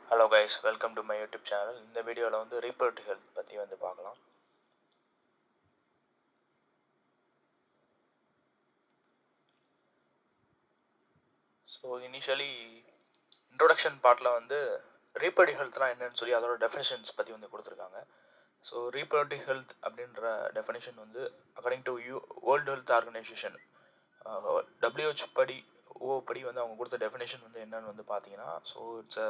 Hello guys, welcome to my YouTube channel. இந்த வீடியோவில் வந்து ரீப்ரொடக்டிவ் ஹெல்த் பற்றி வந்து பார்க்கலாம். ஸோ இனிஷியலி இன்ட்ரொடக்ஷன் பார்ட்டில் வந்து ரீப்ரொடக்டிவ் ஹெல்த்னால் என்னன்னு சொல்லி அதோட டெஃபினேஷன்ஸ் பற்றி வந்து கொடுத்துருக்காங்க. ஸோ ரீப்ரொடக்டிவ் ஹெல்த் அப்படின்ற டெஃபினேஷன் வந்து according to world health organisation WHO படி வந்து அவங்க கொடுத்த டெஃபினேஷன் வந்து என்னன்னு வந்து பார்த்தீங்கன்னா, so it's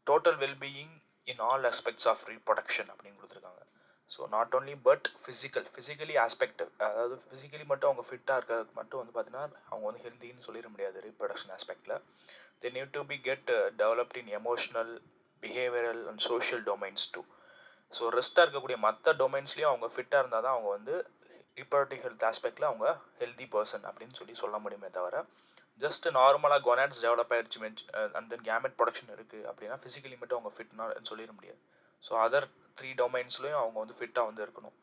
total wellbeing in all aspects of reproduction அப்படின்னு கொடுத்துருக்காங்க. So not only but physically aspect, அதாவது ஃபிசிக்கலி மட்டும் அவங்க ஃபிட்டாக இருக்கிறதுக்கு மட்டும் வந்து பார்த்தீங்கன்னா அவங்க வந்து ஹெல்த்தின்னு சொல்லிட முடியாது. ரீப்ரொடக்ஷன் ஆஸ்பெக்டில் they need to be get developed in emotional, behavioural and social domains too. So ரெஸ்ட்டாக இருக்கக்கூடிய மற்ற டொமைன்ஸ்லேயும் அவங்க ஃபிட்டாக இருந்தால் தான் அவங்க வந்து ரீப்ரொடக்டிவ் ஹெல்த் ஆஸ்பெக்டில் அவங்க ஹெல்தி பர்சன் அப்படின்னு சொல்லி சொல்ல முடியுமே தவிர, ஜஸ்ட் நார்மலாக கொனாட்ஸ் டெவலப் ஆயிடுச்சு அண்ட் தென் கேமெட் ப்ரொடக்ஷன் இருக்குது அப்படின்னா ஃபிசிக்கலி மட்டும் அவங்க ஃபிட்னான்னு சொல்லிட முடியாது. ஸோ அதர் 3 டொமைன்ஸ்லையும் அவங்க வந்து ஃபிட்டாக வந்து இருக்கணும்.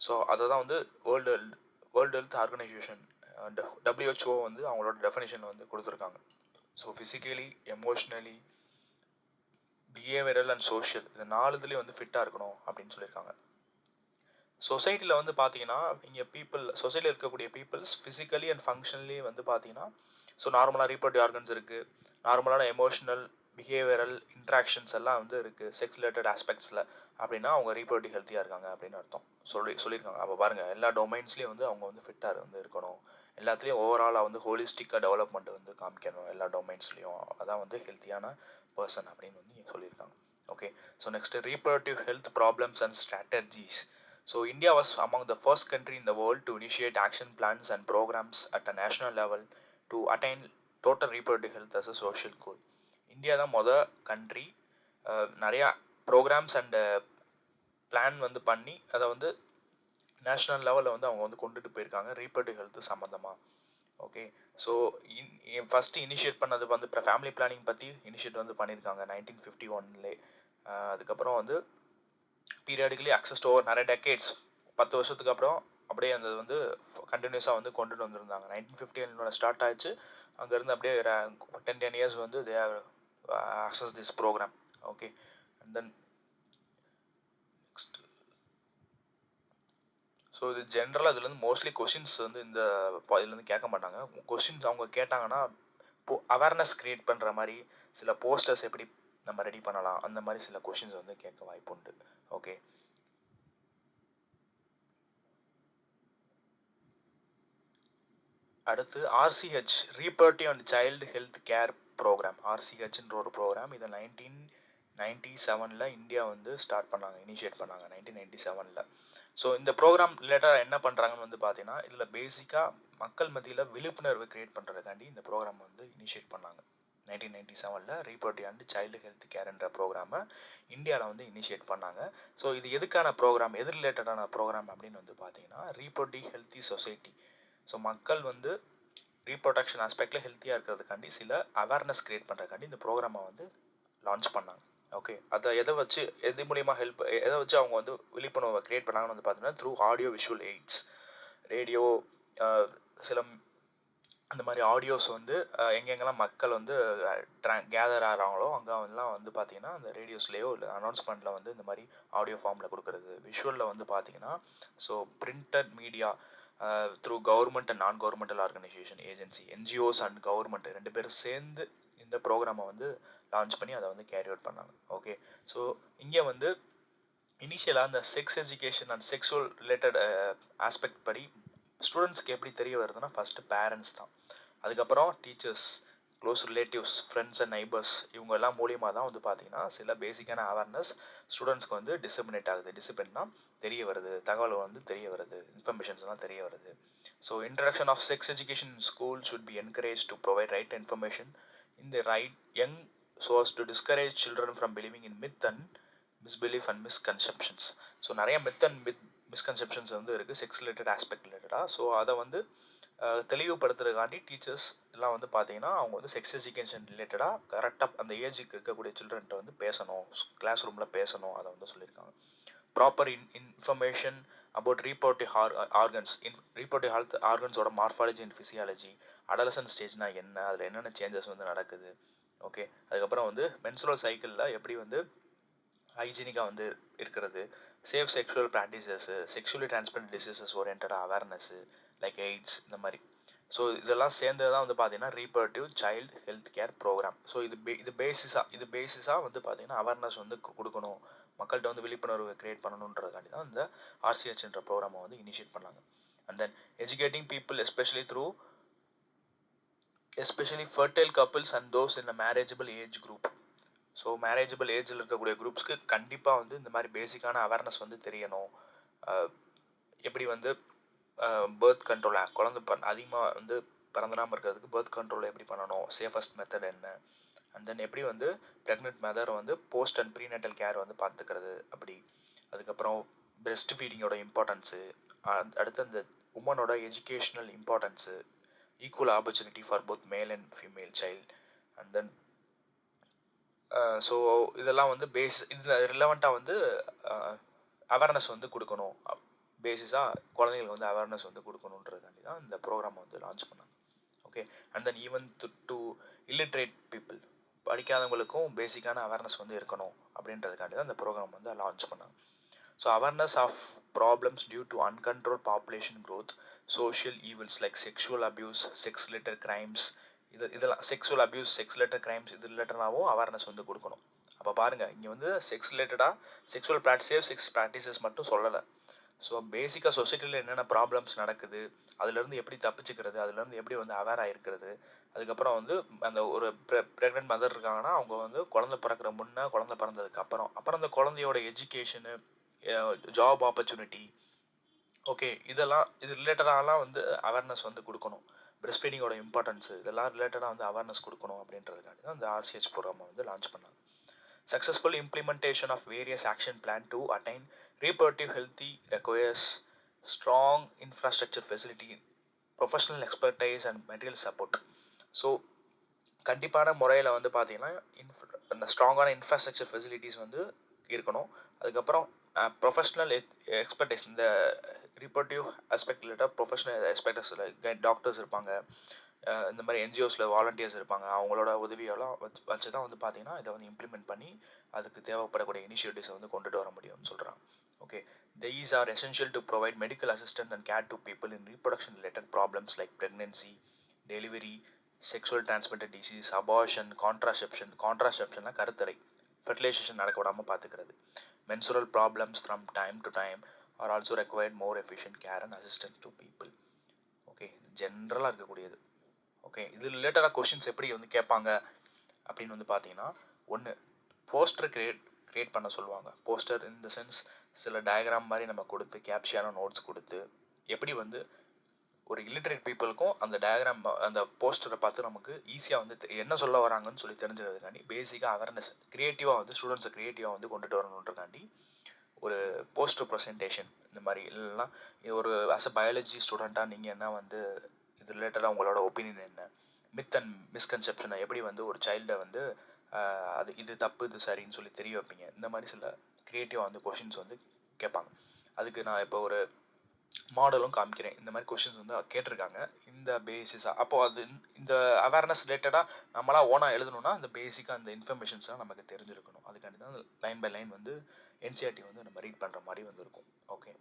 ஸோ அதை தான் வந்து வேர்ல்டு ஹெல்த் ஆர்கனைசேஷன் WHO வந்து அவங்களோட டெஃபினேஷன் வந்து கொடுத்துருக்காங்க. So physically, emotionally, behavioural and social, இந்த 4 வந்து ஃபிட்டாக இருக்கணும் அப்படின்னு சொல்லியிருக்காங்க. சொசைட்டியில் வந்து பார்த்தீங்கன்னா இங்கே சொசைட்டியில் இருக்கக்கூடிய பீப்புள்ஸ் ஃபிசிக்கலி அண்ட் ஃபங்க்ஷனலி வந்து பார்த்தீங்கன்னா, ஸோ நார்மலாக ரீப்ரொடக்டிவ் ஆர்கன்ஸ் இருக்குது, நார்மலான எமோஷனல், பிஹேவியரல் இன்ட்ராக்ஷன்ஸ் எல்லாம் வந்து இருக்குது செக்ஸ் ரிலேட்டட் ஆஸ்பெக்ட்ஸில். அப்படின்னா அவங்க ரீப்ரொடக்டிவ் ஹெல்த்தியாக இருக்காங்க அப்படின்னு அர்த்தம் சொல்லியிருக்காங்க. அப்போ பாருங்கள், எல்லா டொமைன்ஸ்லேயும் வந்து அவங்க வந்து ஃபிட்டாக வந்து இருக்கணும், எல்லாத்துலேயும் ஓவராலாக வந்து ஹோலிஸ்டிக்காக டெவலப்மெண்ட் வந்து காமிக்கணும் எல்லா டொமைன்ஸ்லேயும். அதான் வந்து ஹெல்த்தியான பர்சன் அப்படின்னு வந்து சொல்லியிருக்காங்க. Okay, so next reproductive health problems and strategies. So India was among the first country in the world to initiate action plans and programs at a national level to attain total reproductive health as a social goal. India தான் country நிறையா programs and plan வந்து பண்ணி அதை வந்து national லெவலில் வந்து அவங்க வந்து கொண்டுட்டு போயிருக்காங்க ரீப்ரொடக்டிவ் ஹெல்த் சம்மந்தமாக. ஓகே, ஸோ ஃபஸ்ட்டு இனிஷியேட் பண்ணது வந்து இப்போ ஃபேமிலி பிளானிங் பற்றி இனிஷியேட் வந்து பண்ணியிருக்காங்க 1951. அதுக்கப்புறம் வந்து பீரியாடிக்கலி அக்சஸ்ட் ஓவர் நிறைய டெக்கேட்ஸ், 10 வருஷத்துக்கு அப்புறம் அப்படியே அந்த வந்து கண்டினியூஸாக வந்து கொண்டுட்டு வந்திருந்தாங்க. 1951 ஸ்டார்ட் ஆயிடுச்சு, அங்கேருந்து அப்படியே 10 years வந்து they have access this programme. Okay, and then next, so இது ஜென்ரலாக இதுலேருந்து மோஸ்ட்லி கொஷின்ஸ் வந்து இதுலேருந்து கேட்க மாட்டாங்க. கொஷின்ஸ் அவங்க கேட்டாங்கன்னா அவேர்னஸ் க்ரியேட் பண்ணுற மாதிரி சில போஸ்டர்ஸ் எப்படி நம்ம ரெடி பண்ணலாம், அந்த மாதிரி சில கொஷின்ஸ் வந்து கேட்க வாய்ப்பு உண்டு. ஓகே, அடுத்து RCH reproductive and child health care programme. RCHன்ற ஒரு ப்ரோக்ராம், இதை 1997 இந்தியா வந்து ஸ்டார்ட் பண்ணாங்க, இனிஷியேட் பண்ணாங்க 1997. ஸோ இந்த ப்ரோக்ராம் ரிலேட்டடாக என்ன பண்ணுறாங்கன்னு வந்து பார்த்தீங்கன்னா, இதில் பேசிக்காக மக்கள் மத்தியில் விழிப்புணர்வு க்ரியேட் பண்ணுறதுக்காண்டி இந்த ப்ரோக்ராம் வந்து இனிஷியேட் பண்ணாங்க 1997. ரீப்ரொடக்டிவ் அண்ட் சைல்டு ஹெல்த் கேர்ன்ற ப்ரோக்ராமை இந்தியாவில் வந்து இனிஷியேட் பண்ணாங்க. ஸோ இது எதுக்கான ப்ரோக்ராம், எது ரிலேட்டடான ப்ரோக்ராம் அப்படின்னு வந்து பார்த்தீங்கன்னா, ரீப்ரொடக்டிவ் ஹெல்த்தி சொசைட்டி. ஸோ மக்கள் வந்து ரீப்ரொடக்ஷன் ஆஸ்பெக்டில் ஹெல்த்தியாக இருக்கிறதுக்காண்டி சில அவேர்னஸ் க்ரியேட் பண்ணுறதுக்காண்டி இந்த ப்ரோக்ராமை வந்து லான்ச் பண்ணாங்க. ஓகே, அதை எது மூலிமா எதை வச்சு அவங்க வந்து விழிப்புணர்வை க்ரியேட் பண்ணாங்கன்னு வந்து பார்த்தீங்கன்னா, through audio visual AIDS, radio, சில அந்த மாதிரி ஆடியோஸ் வந்து எங்கெங்கெல்லாம் மக்கள் வந்து கேதர் ஆகிறாங்களோ அங்கெல்லாம் வந்து பார்த்தீங்கன்னா அந்த ரேடியோஸ்லேயோ இல்லை அனௌன்ஸ்மெண்ட்டில் வந்து இந்த மாதிரி ஆடியோ ஃபார்மில் கொடுக்குறது. விஷுவலில் வந்து பார்த்தீங்கன்னா, so printed media through government and நான் governmental organisation, agency, NGOs and government 2 பேரும் சேர்ந்து இந்த ப்ரோக்ராமை வந்து லான்ச் பண்ணி அதை வந்து கேரி அவுட் பண்ணாங்க. ஓகே, ஸோ இங்கே வந்து இனிஷியலாக அந்த sex education and sexual related aspect படி ஸ்டூடெண்ட்ஸ்க்கு எப்படி தெரிய வருதுன்னா, ஃபஸ்ட்டு பேரண்ட்ஸ் தான், அதுக்கப்புறம் teachers, close relatives, friends and neighbours, இவங்க எல்லாம் மூலியமாக தான் வந்து பார்த்திங்கன்னா சில பேசிக்கான அவேர்னஸ் ஸ்டூடெண்ட்ஸ்க்கு வந்து டிசிமினேட் ஆகுது. டிசிப்ளின்னா தெரிய வருது, தகவல் வந்து தெரிய வருது, இன்ஃபர்மேஷன்ஸ்லாம் தெரிய வருது. So introduction of sex education in school should be encourage to provide right information in the right young so as to discourage children from believing in myth and misbelief and misconceptions. So நிறைய myth and misconceptions வந்து இருக்குது sex related aspect ரிலேட்டடாக. So அதை வந்து தெளிவுபடுத்துறதுக்காண்டி teachers எல்லாம் வந்து பார்த்தீங்கன்னா அவங்க வந்து செக்ஸ் எஜுகேஷன் ரிலேட்டடாக கரெக்டாக அந்த ஏஜுக்கு இருக்கக்கூடிய சில்ட்ரன்ட்ட வந்து பேசணும், கிளாஸ் ரூமில் பேசணும், அதை வந்து சொல்லியிருக்காங்க. Proper information about reproductive organs reproductive health ஆர்கன்ஸோட மார்ஃபாலஜி அண்ட் ஃபிசியாலஜி, அடலசன்ட் ஸ்டேஜ்னா என்ன, அதில் என்னென்ன சேஞ்சஸ் வந்து நடக்குது. ஓகே, அதுக்கப்புறம் வந்து மென்சுரல் சைக்கிளில் எப்படி வந்து ஹைஜீனிக்காக வந்து இருக்கிறது, safe sexual practices, sexually transmitted diseases ஓரியன்டாக அவேர்னஸ்ஸு லைக் எய்ட்ஸ் இந்த மாதிரி. ஸோ இதெல்லாம் சேர்ந்து தான் வந்து பார்த்தீங்கன்னா reproductive child health care programme. So இது பேசிஸாக வந்து பார்த்தீங்கன்னா அவேர்னஸ் வந்து கொடுக்கணும், மக்கள்கிட்ட வந்து விழிப்புணர்வு கிரியேட் பண்ணணுன்றதுக்காண்டி தான் இந்த ஆர்சிஹெச்ன்ற ப்ரோக்ராமை வந்து இனிஷியேட் பண்ணாங்க. And then educating people especially fertile couples and those in a marriageable age group. So marriageable ஏஜில் இருக்கக்கூடிய குரூப்ஸ்க்கு கண்டிப்பாக வந்து இந்த மாதிரி பேசிக்கான அவேர்னஸ் வந்து தெரியணும். எப்படி வந்து பேர்த் கண்ட்ரோல், குழந்தை அதிகமாக வந்து பிறந்துடாமல் இருக்கிறதுக்கு பேர்த் கண்ட்ரோல் எப்படி பண்ணணும், சேஃபஸ்ட் மெத்தட் என்ன, அண்ட் தென் எப்படி வந்து ப்ரெக்னென்ட் மதரை வந்து போஸ்ட் அண்ட் ப்ரீநேட்டல் கேர் வந்து பார்த்துக்கிறது அப்படி. அதுக்கப்புறம் பிரெஸ்ட் ஃபீடிங்கோட இம்பார்ட்டன்ஸு, அடுத்து அந்த உமனோட educational importance, equal opportunity for both male and female child. And then so இதெல்லாம் வந்து இது ரிலவெண்ட்டாக வந்து அவேர்னஸ் வந்து கொடுக்கணும், பேசிஸாக குழந்தைங்களுக்கு வந்து அவேர்னஸ் வந்து கொடுக்கணுன்றதுக்காண்டி தான் இந்த ப்ரோக்ராம் வந்து லான்ச் பண்ணாங்க. Okay, and then even to illiterate people, படிக்காதவங்களுக்கும் பேசிக்கான அவேர்னஸ் வந்து இருக்கணும் அப்படின்றதுக்காண்டி தான் இந்த ப்ரோக்ராம் வந்து லான்ச் பண்ணாங்க. So awareness of problems due to uncontrol population growth, social evils like sexual abuse, sex related crimes, இதெல்லாம் sexual abuse, sex related crimes இது ரிலேட்டடாகவும் அவேர்னஸ் வந்து கொடுக்கணும். அப்போ பாருங்கள், இங்கே வந்து செக்ஸ் ரிலேட்டடாக சேஃப் செக்ஸ் ப்ராக்டிசஸ் மட்டும் சொல்லலை. ஸோ பேசிக்காக சொசைட்டியில் என்னென்ன ப்ராப்ளம்ஸ் நடக்குது, அதுலேருந்து எப்படி தப்பிச்சுக்கிறது, அதுலேருந்து எப்படி வந்து அவேர் ஆகிருக்கிறது. அதுக்கப்புறம் வந்து அந்த ஒரு ப்ரெக்னென்ட் மதர் இருக்காங்கன்னா அவங்க வந்து குழந்தை பிறக்கிற முன்னே, குழந்தை பிறந்ததுக்கு அப்புறம் அந்த குழந்தையோட எஜுகேஷனு, ஜாப் ஆப்பர்ச்சுனிட்டி, ஓகே, இது ரிலேட்டடாலாம் வந்து அவேர்னஸ் வந்து கொடுக்கணும். பிரெஸ்ட் ஃபீடிங்கோட இம்பார்ட்டன்ஸு, இதெல்லாம் ரிலேட்டடாக வந்து அவேர்னஸ் கொடுக்கணும் அப்படின்றதுக்காண்டி தான் இந்த ஆர்சிஹெச் ப்ரோக்ராமை வந்து லான்ச் பண்ணாங்க. Successful implementation of various action plan to attain reproductive healthy requires strong infrastructure facility, professional expertise and material support. So கண்டிப்பான முறையில் வந்து பார்த்தீங்கன்னா ஸ்ட்ராங்கான இன்ஃப்ராஸ்ட்ரக்சர் ஃபெசிலிட்டிஸ் வந்து இருக்கணும். அதுக்கப்புறம் ப்ரொஃபஷ்னல் எக்ஸ்பர்டைஸ், இந்த ரீப்ரொடக்டிவ் ஆஸ்பெக்ட் ரிலேட்டட் ப்ரொஃபஷனல் எக்ஸ்பர்டைஸில் டாக்டர்ஸ் இருப்பாங்க, இந்த மாதிரி என்ஜிஓஸில் வாலண்டியர்ஸ் இருப்பாங்க, அவங்களோட உதவியெல்லாம் வச்சு தான் வந்து பார்த்தீங்கன்னா இதை வந்து இம்ப்ளிமெண்ட் பண்ணி அதுக்கு தேவைப்படக்கூடிய இனிஷியேட்டிவ்ஸை வந்து கொண்டுட்டு வர முடியும்னு சொல்கிறாங்க. Okay, these are essential to provide medical assistance and care to people in reproduction related problems like pregnancy, delivery, sexual transmitted disease, abortion, contraception கருத்தடை, fertilization நடக்க விடாமல் பார்த்துக்கிறது, menstrual problems from time to time are also required more efficient care and assistance to people. Okay, ஜென்ரலாக இருக்கக்கூடியது. Okay, இது ரிலேட்டடாக questions எப்படி வந்து கேட்பாங்க அப்படின்னு வந்து பார்த்தீங்கன்னா, ஒன்று போஸ்டர் கிரியேட் பண்ண சொல்லுவாங்க. போஸ்டர் இன் த சென்ஸ் சில டயக்ராம் மாதிரி நம்ம கொடுத்து கேப்ஷியான நோட்ஸ் கொடுத்து, எப்படி வந்து ஒரு இல்லிட்ரேட் பீப்புளுக்கும் அந்த டயக்ராம் அந்த போஸ்டரை பார்த்து நமக்கு ஈஸியாக வந்து என்ன சொல்ல வராங்கன்னு சொல்லி தெரிஞ்சுக்கிறதுக்காண்டி பேசிக்காக அவேர்னஸ் கிரியேட்டிவாக வந்து ஸ்டூடெண்ட்ஸை கிரியேட்டிவாக வந்து கொண்டுட்டு வரணுன்றக்காண்டி ஒரு போஸ்டர் ப்ரெசன்டேஷன் இந்த மாதிரி. இல்லைன்னா ஒரு அஸ் அ பயாலஜி ஸ்டூடெண்ட்டாக நீங்கள் என்ன வந்து இது ரிலேட்டடாக உங்களோட ஒப்பீனியன் என்ன, மித் அண்ட் மிஸ்கன்செப்ஷனை எப்படி வந்து ஒரு சைல்டை வந்து அது இது தப்பு இது சரின்னு சொல்லி தெரிய வைப்பீங்க. இந்த மாதிரி சில க்ரியேட்டிவாக வந்து கொஷின்ஸ் வந்து கேட்பாங்க. அதுக்கு நான் இப்போ ஒரு மாடலும் காமிக்கிறேன். இந்த மாதிரி கொஷின்ஸ் வந்து கேட்டிருக்காங்க இந்த பேசிஸாக. அப்போது அது இந்த அவேர்னஸ் ரிலேட்டடாக நம்மளாம் ஓனாக எழுதணுன்னா இந்த பேசிக்காக அந்த இன்ஃபர்மேஷன்ஸ்லாம் நமக்கு தெரிஞ்சிருக்கணும். அதுக்காண்டி தான் லைன் பை லைன் வந்து என்சிஆர்டி வந்து நம்ம ரீட் பண்ணுற மாதிரி வந்து இருக்கும். ஓகே,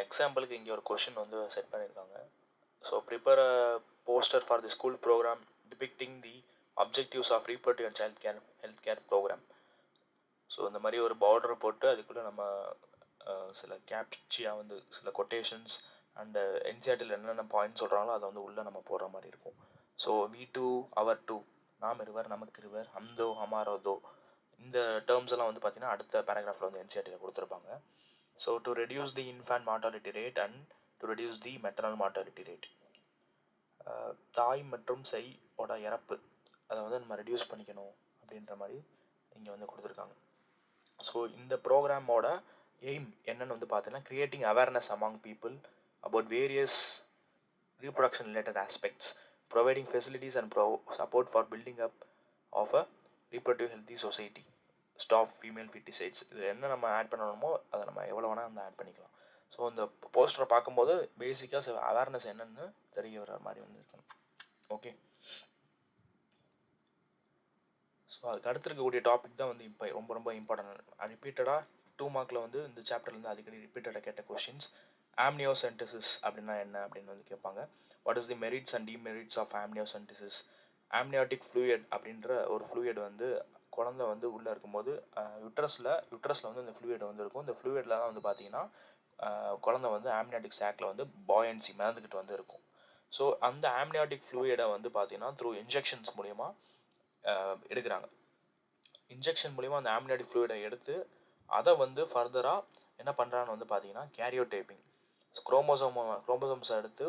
எக்ஸாம்பிளுக்கு இங்கே ஒரு கொஷின் வந்து செட் பண்ணியிருக்காங்க. So prepare a poster for the school programme depicting the objectives of reproductive and health care programme. So இந்த மாதிரி ஒரு பார்டரை போட்டு அதுக்குள்ளே நம்ம சில கேப்சியாக வந்து சில கொட்டேஷன்ஸ் அண்டு என்சிஆர்டியில் என்னென்ன பாயிண்ட் சொல்கிறாங்களோ அதை வந்து உள்ளே நம்ம போடுற மாதிரி இருக்கும். So we two, our two, நாம் இருவர் நமக்கு இருவர், ஹம்தோ ஹமாரோ தோ, இந்த டேர்ம்ஸ் எல்லாம் வந்து பார்த்தீங்கன்னா அடுத்த பேராகிராஃபில் வந்து என்சிஆர்டியில் கொடுத்துருப்பாங்க. So to reduce the infant mortality rate and to reduce the maternal mortality rate, தாய் மற்றும் சேயோட இறப்பு அதை வந்து நம்ம ரெடியூஸ் பண்ணிக்கணும் அப்படின்ற மாதிரி இங்கே வந்து கொடுத்துருக்காங்க. ஸோ இந்த ப்ரோக்ராமோட எய்ம் என்னன்னு வந்து பார்த்தீங்கன்னா creating awareness among people about various reproduction related aspects, providing facilities and support for building up of a reproductive healthy society. Stop female foeticides. இது என்ன நம்ம ஆட் பண்ணணுமோ அதை நம்ம எவ்வளோ வேணால் வந்து ஆட் பண்ணிக்கலாம். ஸோ இந்த போஸ்டரை பார்க்கும்போது பேசிக்காக அவேர்னஸ் என்னென்னு தெரிய வர மாதிரி வந்து இருக்கணும். ஓகே, ஸோ அதுக்கு அடுத்து இருக்கக்கூடிய டாபிக் தான் வந்து இப்போ ரொம்ப ரொம்ப இம்பார்ட்டன்ட். ரிப்பீட்டடாக 2 மார்க்கில் வந்து இந்த சாப்டர்லேருந்து அடிக்கடி ரிப்பீட்டடாக கேட்ட கொஷின்ஸ். ஆம்னியோசென்டசிஸ் அப்படின்னா என்ன அப்படின்னு வந்து கேட்பாங்க. What is the merits and demerits of amniocentesis? Amniotic fluid அப்படின்ற ஒரு ஃப்ளூயிட் வந்து குழந்தை வந்து உள்ளே இருக்கும்போது யுட்ரஸில் வந்து இந்த ஃப்ளூயிட் வந்து இருக்கும். இந்த ஃப்ளூயிடில் தான் வந்து பார்த்தீங்கன்னா குழந்தை வந்து ஆம்னியாட்டிக் சாக்கில் வந்து பாயன்சி மிதந்துக்கிட்டு வந்து இருக்கும். ஸோ அந்த ஆம்னியாட்டிக் ஃப்ளூயிடை வந்து பார்த்தீங்கன்னா த்ரூ இன்ஜெக்ஷன்ஸ் மூலிமா எடுக்கிறாங்க. இன்ஜெக்ஷன் மூலிமா அந்த ஆம்னியாட்டிக் ஃப்ளூயிடை எடுத்து அதை வந்து ஃபர்தராக என்ன பண்ணுறான்னு வந்து பார்த்தீங்கன்னா கேரியோடைப்பிங். குரோமோசோம்ஸை எடுத்து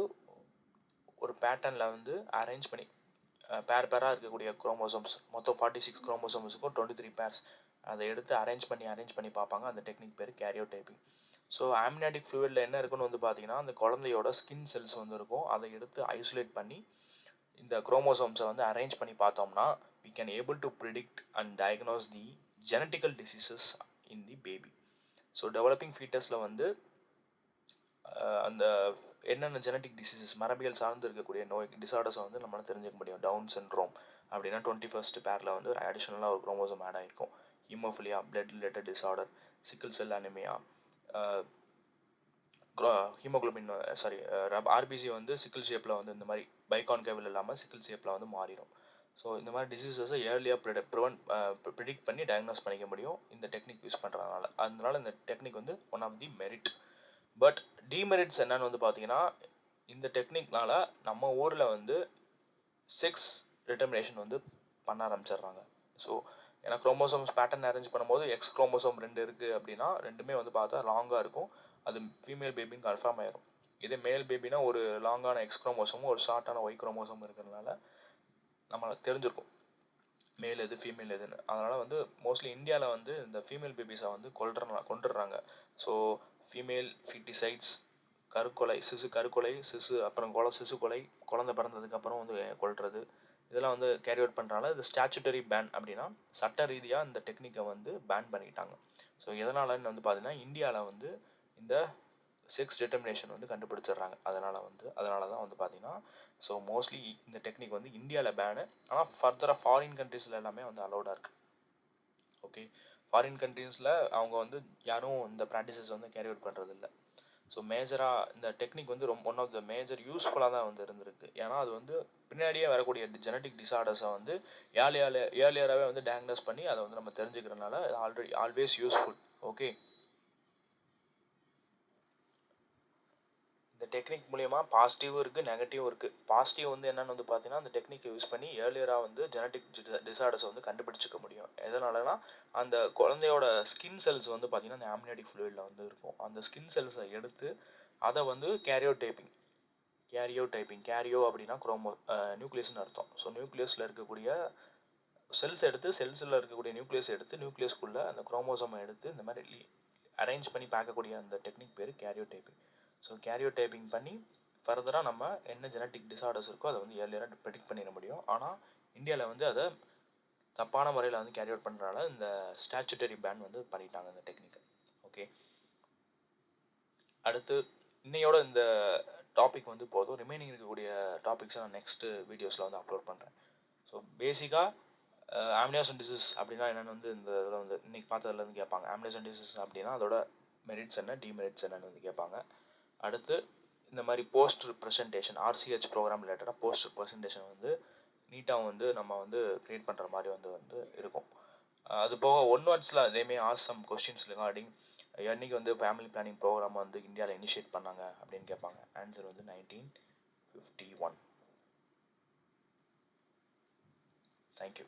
ஒரு பேட்டர்னில் வந்து அரேஞ்ச் பண்ணி பேராக இருக்கக்கூடிய குரோமோசோம்ஸ் மொத்தம் 46 குரோமோசோம்ஸுக்கும் 23 பேர்ஸ் அதை எடுத்து அரேஞ்ச் பண்ணி பார்ப்பாங்க. அந்த டெக்னிக் பேர் கேரியோடைப்பிங். ஸோ ஆம்னியாட்டிக் ஃப்ளூயிடில் என்ன இருக்குன்னு வந்து பார்த்தீங்கன்னா அந்த குழந்தையோட ஸ்கின் செல்ஸ் வந்து இருக்கும். அதை எடுத்து ஐசோலேட் பண்ணி இந்த குரோமோசோம்ஸை வந்து அரேஞ்ச் பண்ணி பார்த்தோம்னா we can able to predict and diagnose the genetical diseases in the baby. So developing ஃபீட்டஸில் வந்து அந்த என்னென்ன ஜெனட்டிக் டிசீசஸ் மரபியல் சார்ந்து இருக்கக்கூடிய நோய் டிசார்டர்ஸை வந்து நம்மளால் தெரிஞ்சுக்க முடியும். டவுன் சிண்ட்ரோம் அப்படின்னா 21st பேரில் வந்து ஒரு அடிஷ்னலாக ஒரு குரோமோசோம் ஆட் ஆகிருக்கும். Haemophilia, blood related disorder, sickle cell anaemia, haemoglobin RBC வந்து சிக்கிள் ஷேப்பில் வந்து இந்த மாதிரி பைகான்கேவல் இல்லாமல் சிக்கிள் ஷேப்பில் வந்து மாறிடும். ஸோ இந்த மாதிரி டிசீசஸை ஏர்லியாக ப்ரிடிக்ட் பண்ணி டயக்னோஸ் பண்ணிக்க முடியும் இந்த டெக்னிக் யூஸ் பண்ணுறதுனால. அதனால இந்த டெக்னிக் வந்து one of the merit. But demerits என்னன்னு வந்து பார்த்தீங்கன்னா இந்த டெக்னிக்னால நம்ம ஊரில் வந்து செக்ஸ் டிட்டர்மினேஷன் வந்து பண்ண ஆரம்பிச்சிடுறாங்க. ஸோ ஏன்னா குரோமோசோம்ஸ் பேட்டர்ன் அரேஞ்ச் பண்ணும்போது எக்ஸ் குரோமோசோம் 2 இருக்குது அப்படின்னா ரெண்டுமே வந்து பார்த்தா லாங்காக இருக்கும். அது ஃபீமேல் பேபின்னு கன்ஃபார்ம் ஆயிடும். இதே மேல் பேபினா ஒரு லாங்கான எக்ஸ் குரோமோசோமும் ஒரு ஷார்ட்டான ஒய் குரோமோசோமும் இருக்கிறதுனால நம்மளுக்கு தெரிஞ்சிருக்கும் மேல் எது ஃபீமேல் எதுன்னு. அதனால் வந்து மோஸ்ட்லி இந்தியாவில் வந்து இந்த ஃபீமேல் பேபிஸை வந்து கொண்டுடுறாங்க. ஸோ ஃபீமேல் ஃபீட்டிசைட்ஸ், கருக்கொலை, அப்புறம் சிசு கொலை, குழந்தை பிறந்ததுக்கப்புறம் வந்து கொல்றது, இதெல்லாம் வந்து கேரி அவுட் பண்ணுறனால இது ஸ்டாச்சுட்டரி பேன் அப்படின்னா சட்ட ரீதியாக இந்த டெக்னிக்கை வந்து பேன் பண்ணிட்டாங்க. ஸோ எதனாலன்னு வந்து பார்த்தீங்கன்னா இந்தியாவில் வந்து இந்த செக்ஸ் டிட்டர்மினேஷன் வந்து கண்டுபிடிச்சிடுறாங்க. அதனால தான் வந்து பார்த்தீங்கன்னா ஸோ மோஸ்ட்லி இந்த டெக்னிக் வந்து இந்தியாவில் பேனு. ஆனால் ஃபர்தராக ஃபாரின் கண்ட்ரீஸில் எல்லாமே வந்து அலௌடாக இருக்குது. ஓகே, ஃபாரின் கண்ட்ரீஸில் அவங்க வந்து யாரும் இந்த ப்ராக்டிசஸ் வந்து கேரி அவுட் பண்ணுறது இல்லை. ஸோ மேஜராக இந்த டெக்னிக் வந்து ரொம்ப ஒன் ஆஃப் த மேஜர் யூஸ்ஃபுல்லாக தான் வந்து இருந்திருக்கு. ஏன்னா அது வந்து பின்னாடியே வரக்கூடிய ஜெனட்டிக் டிசார்டர்ஸை வந்து ஏர்லியராகவே வந்து டயக்னோஸ் பண்ணி அதை வந்து நம்ம தெரிஞ்சுக்கிறதுனால ஆல்வேஸ் யூஸ்ஃபுல். ஓகே, இந்த டெக்னிக் மூலயமா பாசிட்டிவும் இருக்குது, நெகட்டிவும் இருக்குது. பாசிட்டிவ் வந்து என்னென்னு வந்து பார்த்தீங்கன்னா அந்த டெக்னிக்கை யூஸ் பண்ணி ஏர்லியராக வந்து ஜெனட்டிக் டிசார்டர்ஸை வந்து கண்டுபிடிச்சிக்க முடியும். எதனாலனா அந்த குழந்தையோட ஸ்கின் செல்ஸ் வந்து பார்த்தீங்கன்னா அந்த ஆம்னியாட்டிக் ஃப்ளூயிடில் வந்து இருக்கும். அந்த ஸ்கின் செல்ஸை எடுத்து அதை வந்து கேரியோ அப்படின்னா நியூக்ளியஸ்னு அர்த்தம். ஸோ நியூக்ளியஸில் இருக்கக்கூடிய செல்ஸில் இருக்கக்கூடிய நியூக்ளியஸ்க்குள்ளே அந்த குரோமோசோமை எடுத்து இந்த மாதிரி அரேஞ்ச் பண்ணி பார்க்கக்கூடிய அந்த டெக்னிக் பேர் கேரியோடைப்பிங். ஸோ கேரியோடைப்பிங் பண்ணி ஃபர்தராக நம்ம என்ன ஜெனட்டிக் டிசார்டர்ஸ் இருக்கோ அதை வந்து ஏர்லியராக ப்ரெடிக்ட் பண்ணிட முடியும். ஆனால் இந்தியாவில் வந்து அதை தப்பான முறையில் வந்து கேரி அவுட் பண்ணுறதுனால இந்த ஸ்டாச்சுட்டரி பேன் வந்து பண்ணிட்டாங்க இந்த டெக்னிக்கை. ஓகே, அடுத்து இன்னையோட இந்த டாபிக் வந்து போதும். ரிமைனிங் இருக்கக்கூடிய டாபிக்ஸை நான் நெக்ஸ்ட்டு வீடியோஸில் வந்து அப்லோட் பண்ணுறேன். ஸோ பேசிக்காக ஆம்னியோசென்டசிஸ் அப்படின்னா என்னென்னு வந்து இந்த இதில் வந்து இன்றைக்கி பார்த்ததுலேருந்து கேட்பாங்க. ஆம்னியோசென்டசிஸ் அப்படின்னா அதோட மெரிட்ஸ் என்ன, டிமெரிட்ஸ் என்னன்னு வந்து கேட்பாங்க. அடுத்து இந்த மாதிரி போஸ்டர் ப்ரெசன்டேஷன், RCH ப்ரோக்ராம் ரிலேட்டடாக போஸ்டர் ப்ரெசன்டேஷன் வந்து நீட்டாக வந்து நம்ம வந்து க்ரியேட் பண்ணுற மாதிரி வந்து இருக்கும். அது போக 1 wordsல அதேமாரி ஆசம் கொஸ்டின்ஸ் ரிகார்டிங் என்னைக்கு வந்து ஃபேமிலி பிளானிங் ப்ரோக்ராம் வந்து இந்தியாவில் இனிஷியேட் பண்ணாங்க அப்படின்னு கேட்பாங்க. ஆன்சர் வந்து 1951. தேங்க்யூ.